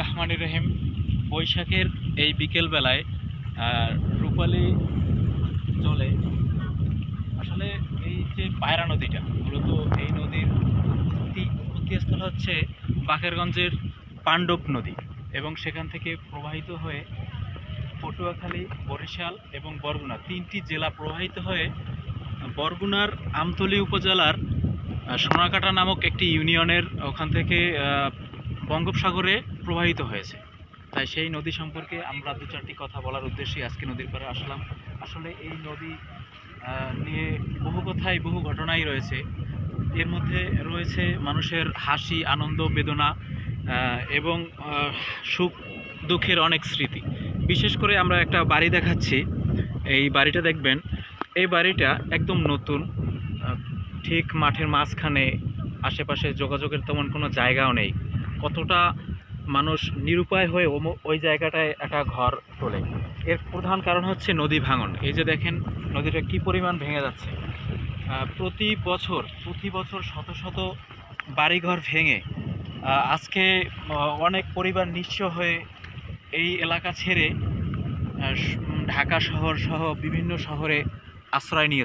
রহমানির রহিম। বৈশাখের এই বিকেল বেলায় রূপালী জলে আসলে এই যে পায়রা নদীটা, মূলত এই নদীর উৎপত্তিস্থল হচ্ছে বাকেরগঞ্জের পাণ্ডব নদী এবং সেখান থেকে প্রবাহিত হয়ে পটুয়াখালী, বরিশাল এবং বরগুনা তিনটি জেলা প্রবাহিত হয়ে বরগুনার আমতলী উপজেলার সোনাকাটা নামক একটি ইউনিয়নের ওখান থেকে বঙ্গোপসাগরে প্রবাহিত হয়েছে। তাই সেই নদী সম্পর্কে আমরা দু চারটি কথা বলার উদ্দেশ্যে আজকে নদীর পাড়ে আসলাম। আসলে এই নদী নিয়ে বহু কথাই, বহু ঘটনাই রয়েছে। এর মধ্যে রয়েছে মানুষের হাসি, আনন্দ, বেদনা এবং সুখ দুঃখের অনেক স্মৃতি। বিশেষ করে আমরা একটা বাড়ি দেখাচ্ছি, এই বাড়িটা দেখবেন। এই বাড়িটা একদম নতুন, ঠিক মাঠের মাঝখানে, আশেপাশে যোগাযোগের তেমন কোনো জায়গাও নেই। কতটা মানুষ নিরুপায় হয়ে ওই জায়গাটায় একটা ঘর তোলে। এর প্রধান কারণ হচ্ছে নদী ভাঙন। এই যে দেখেন নদীটা কি পরিমাণ ভেঙে যাচ্ছে। প্রতি বছর শত শত বাড়িঘর ভেঙে আজকে অনেক পরিবার নিঃস্ব হয়ে এই এলাকা ছেড়ে ঢাকা শহর সহ বিভিন্ন শহরে আশ্রয় নিয়েছে।